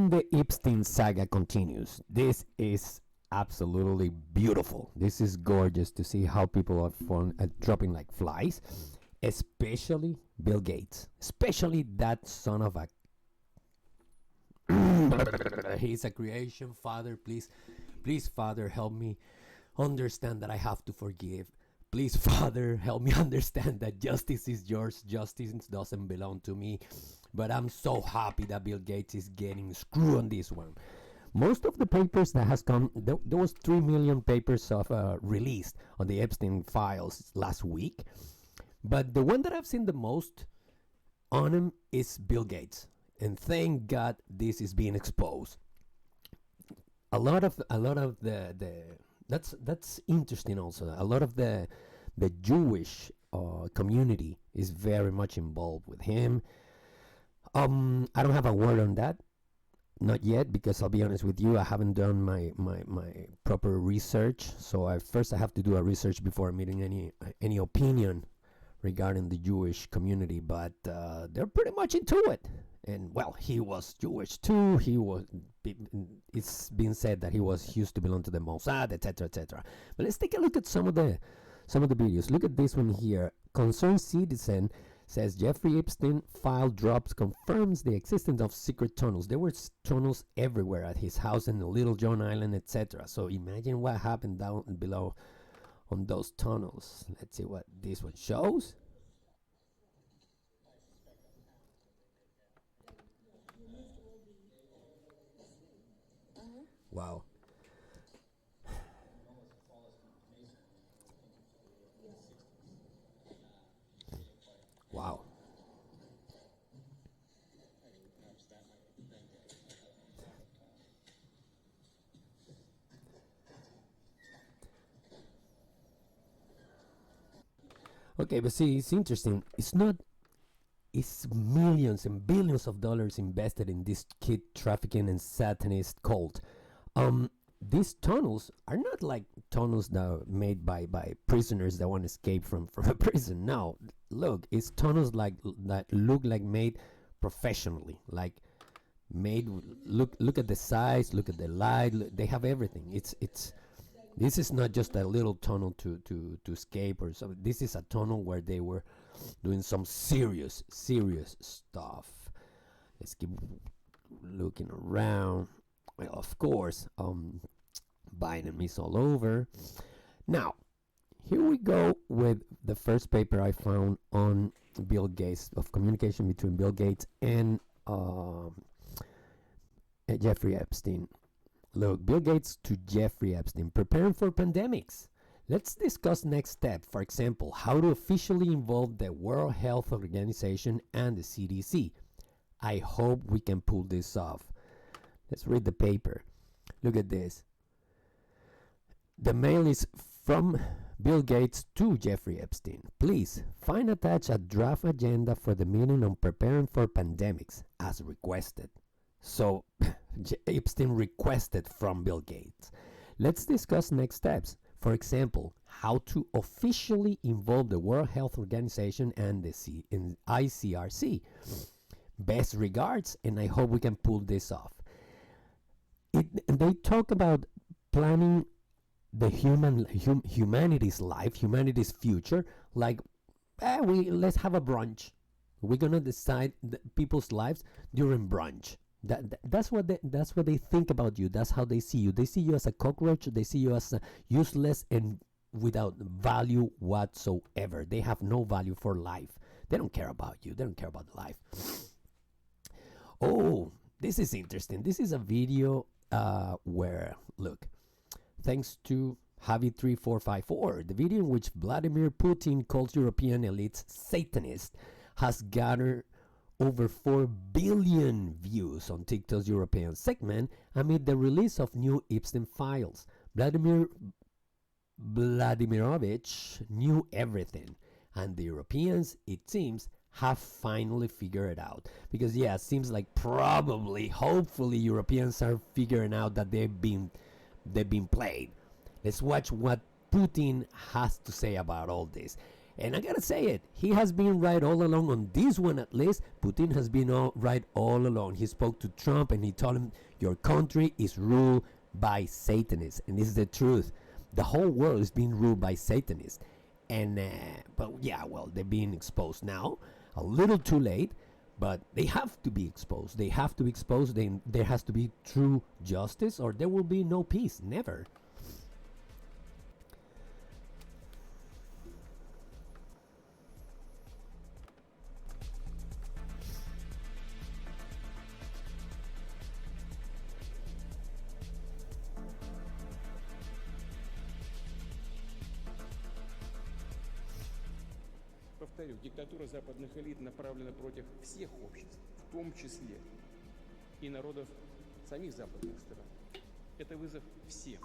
And the Epstein saga continues. This is absolutely beautiful. This is gorgeous to see how people are dropping like flies, especially Bill Gates, especially that son of a. He's a creation, Father. Please, please, Father, help me understand that I have to forgive. Please, Father, help me understand that justice is yours. Justice doesn't belong to me. But I'm so happy that Bill Gates is getting screwed on this one. Most of the papers that has come, there was 3 million papers of released on the Epstein files last week. But the one that I've seen the most on him is Bill Gates. And thank God this is being exposed. A lot of the that's interesting also. A lot of the Jewish community is very much involved with him. I don't have a word on that, not yet, because I'll be honest with you, I haven't done my proper research. So I have to do a research before meeting any opinion regarding the Jewish community. But they're pretty much into it. And well, he was Jewish too. It's been said that he used to belong to the Mossad, etc., etc. But let's take a look at some of the videos. Look at this one here. Concerned citizen says Jeffrey Epstein file drops confirms the existence of secret tunnels. There were tunnels everywhere at his house in the Little John Island, etc. So imagine what happened down below on those tunnels. Let's see what this one shows. Wow. Wow. Okay, but see, it's interesting. It's millions and billions of dollars invested in this kid trafficking and satanist cult. These tunnels are not like tunnels that are made by prisoners that want to escape from a prison. No, look, it's tunnels that look like made professionally, like made. Look at the size, look at the light. They have everything. This is not just a little tunnel to escape or something. This is a tunnel where they were doing some serious stuff. Let's keep looking around. Well, of course, Biden is all over. Now, here we go with the first paper I found on Bill Gates, of communication between Bill Gates and Jeffrey Epstein. Look, Bill Gates to Jeffrey Epstein, preparing for pandemics. Let's discuss next step. For example, how to officially involve the World Health Organization and the CDC. I hope we can pull this off. Let's read the paper. Look at this. The mail is from Bill Gates to Jeffrey Epstein. Please find attached a draft agenda for the meeting on preparing for pandemics as requested. So Epstein requested from Bill Gates. Let's discuss next steps. For example, how to officially involve the World Health Organization and the ICRC. Best regards, and I hope we can pull this off. They talk about planning the humanity's life, humanity's future. Like, let's have a brunch. We're gonna decide people's lives during brunch. That's what they think about you. That's how they see you. They see you as a cockroach. They see you as useless and without value whatsoever. They have no value for life. They don't care about you. They don't care about life. Oh, this is interesting. This is a video where, look, thanks to Javi3454, the video in which Vladimir Putin calls European elites Satanist has garnered over 4 billion views on TikTok's European segment amid the release of new Epstein files. Vladimirovich knew everything, and the Europeans, it seems, have finally figured it out. Because yeah, it seems like probably, hopefully, Europeans are figuring out that they've been played. Let's watch what Putin has to say about all this. And I gotta say it, he has been right all along on this one at least. Putin has been right all along. He spoke to Trump and he told him, your country is ruled by Satanists. And this is the truth. The whole world is being ruled by Satanists. And, but yeah, well, they're being exposed now. A little too late, but they have to be exposed. They have to be exposed. There has to be true justice or there will be no peace. Never. Повторю, диктатура западных элит направлена против всех обществ, в том числе и народов самих западных стран. Это вызов всем.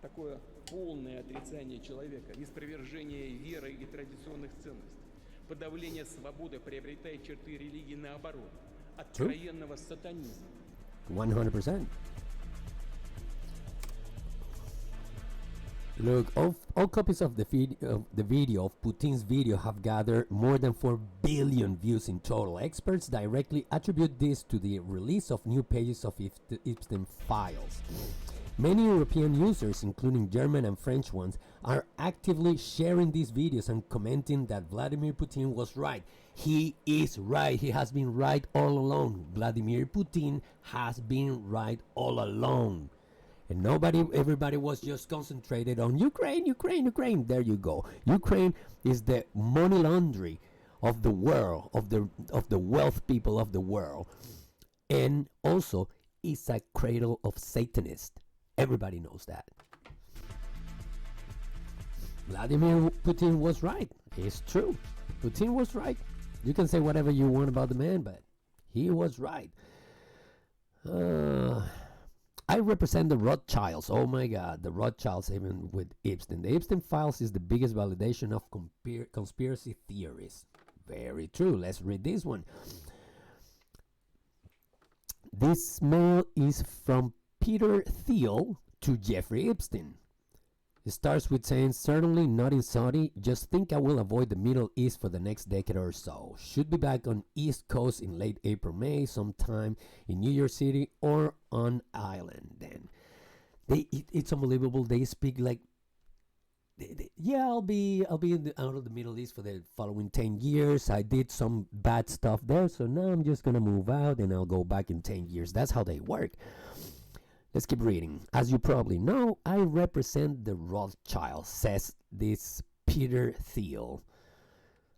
Такое полное отрицание человека, неспровержение веры и традиционных ценностей, подавление свободы приобретает черты религии наоборот, откровенного сатанизма. 100%. Look, all copies of the video of Putin's video have gathered more than 4 billion views in total. Experts directly attribute this to the release of new pages of Epstein files. Many European users, including German and French ones, are actively sharing these videos and commenting that Vladimir Putin was right. He is right. He has been right all along. Vladimir Putin has been right all along. And everybody was just concentrated on Ukraine, Ukraine, Ukraine. There you go. Ukraine is the money laundry of the world, of the wealth people of the world. And also, it's a cradle of Satanists. Everybody knows that. Vladimir Putin was right. It's true. Putin was right. You can say whatever you want about the man, but he was right. I represent the Rothschilds. Oh my God, the Rothschilds, even with Epstein. The Epstein files is the biggest validation of conspiracy theories. Very true. Let's read this one. This mail is from Peter Thiel to Jeffrey Epstein. It starts with saying, certainly not in Saudi. Just think I will avoid the Middle East for the next decade or so. Should be back on East Coast in late April, May, sometime in New York City or on island. Then it's unbelievable. They speak like, yeah, I'll be out of the Middle East for the following 10 years. I did some bad stuff there, so now I'm just gonna move out and I'll go back in 10 years. That's how they work. Let's keep reading. As you probably know, I represent the Rothschild, says this Peter Thiel.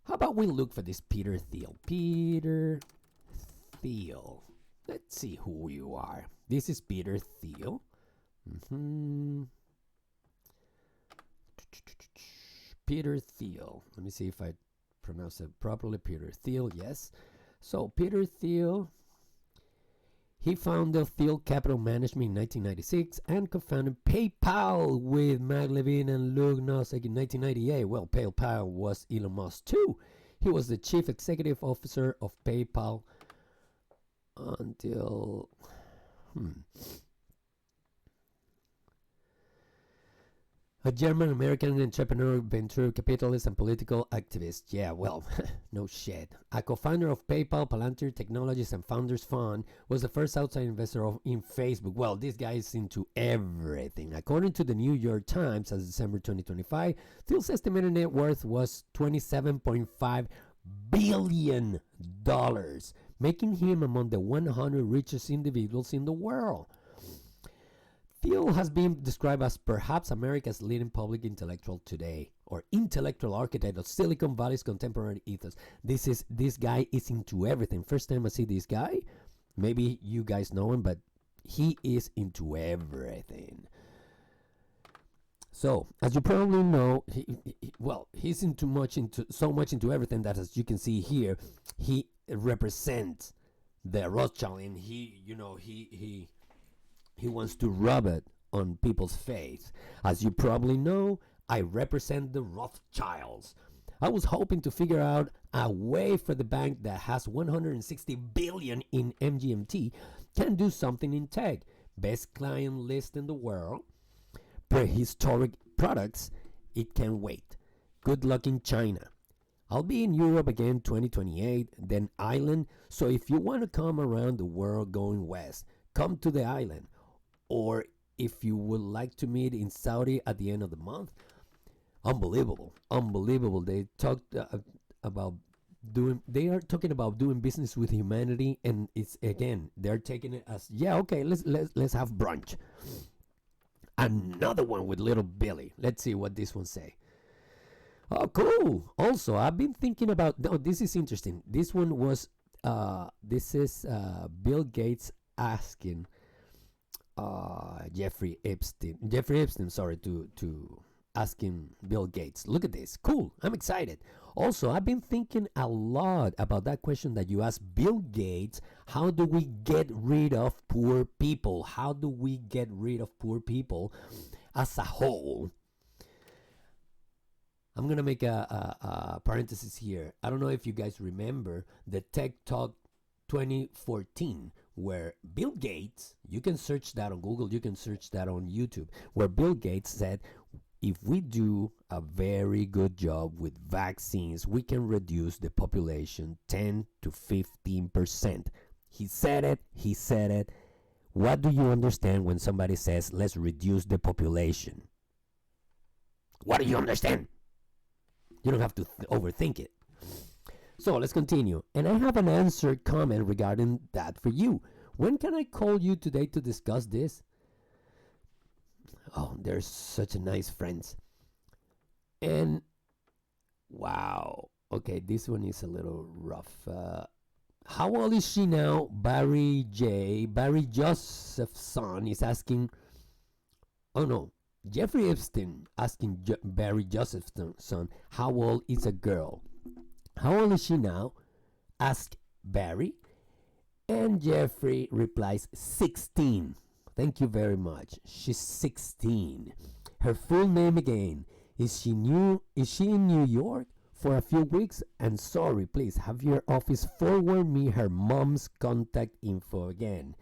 How about we look for this Peter Thiel? Peter Thiel. Let's see who you are. This is Peter Thiel. Peter Thiel. Let me see if I pronounce it properly. Peter Thiel, yes. So Peter Thiel, he founded Thiel Capital Management in 1996 and co-founded PayPal with Matt Levine and Luke Nosek in 1998. Well, PayPal was Elon Musk too. He was the chief executive officer of PayPal until... A German-American entrepreneur, venture capitalist, and political activist. Yeah, well, no shit. A co-founder of PayPal, Palantir Technologies, and Founders Fund, was the first outside investor in Facebook. Well, this guy is into everything. According to the New York Times, as December 2025, Thiel's estimated net worth was $27.5 billion, making him among the 100 richest individuals in the world. Thiel has been described as perhaps America's leading public intellectual today, or intellectual architect of Silicon Valley's contemporary ethos. This guy is into everything. First time I see this guy, maybe you guys know him, but he is into everything. So, as you probably know, he's so much into everything that, as you can see here, he represents the Rothschild, and he wants to rub it on people's face. As you probably know, I represent the Rothschilds. I was hoping to figure out a way for the bank that has 160 billion in MGMT can do something in tech. Best client list in the world. Prehistoric products. It can wait. Good luck in China. I'll be in Europe again 2028, then Ireland. So if you want to come around the world going west, come to the island. Or if you would like to meet in Saudi at the end of the month, unbelievable, unbelievable. They talked about they are talking about doing business with humanity, and it's again they're taking it as, yeah, okay, let's have brunch. Another one with little Billy. Let's see what this one say. Oh, cool. Also, I've been thinking about. No, this is interesting. This one was. This is Bill Gates asking Jeffrey Epstein. Jeffrey Epstein, sorry, to asking Bill Gates. Look at this. Cool. I'm excited. Also, I've been thinking a lot about that question that you asked Bill Gates. How do we get rid of poor people? How do we get rid of poor people as a whole? I'm going to make a parenthesis here. I don't know if you guys remember the Tech Talk 2014, where Bill Gates, you can search that on Google, you can search that on YouTube, where Bill Gates said, if we do a very good job with vaccines, we can reduce the population 10 to 15%. He said it, he said it. What do you understand when somebody says, let's reduce the population? What do you understand? You don't have to overthink it. So let's continue. And I have an answered comment regarding that for you. When can I call you today to discuss this? Oh, they're such a nice friends. And wow. Okay, this one is a little rough. How old is she now? Barry Joseph's son is asking. Oh no. Jeffrey Epstein asking Barry Joseph's son, how old is a girl? How old is she now? Asked Barry. And Jeffrey replies, 16. Thank you very much. She's 16. Her full name again. Is she in New York for a few weeks? And sorry, please have your office forward me her mom's contact info again.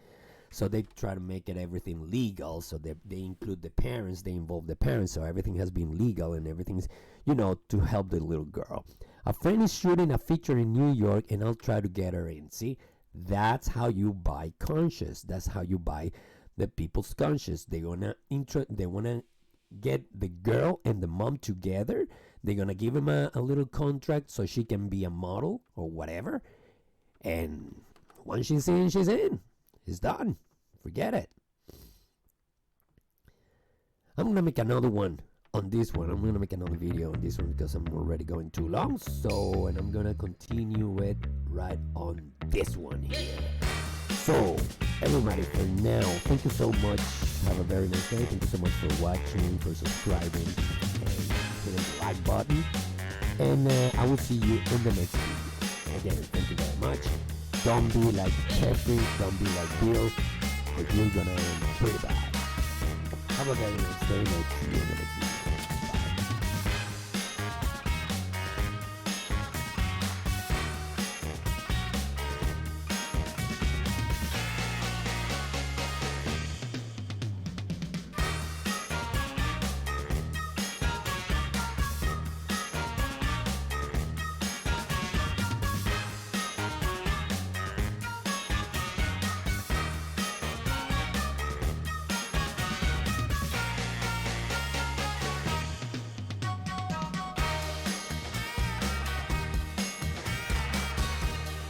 So they try to make it everything legal. So they include the parents, they involve the parents. So everything has been legal and everything's, to help the little girl. A friend is shooting a feature in New York and I'll try to get her in. See, that's how you buy conscience. That's how you buy the people's conscience. They wanna get the girl and the mom together. They're gonna give him a little contract so she can be a model or whatever. And once she's in, she's in. It's done. Forget it. I'm going to make another one on this one. I'm going to make another video on this one because I'm already going too long. So, and I'm going to continue it right on this one here. So, everybody, for now, thank you so much. Have a very nice day. Thank you so much for watching, for subscribing, and hitting the like button. And I will see you in the next video. Again, thank you very much. Don't be like Jeffrey, don't be like Bill, or you're gonna end pretty bad. Have a very nice day, and I'll see you in the next video.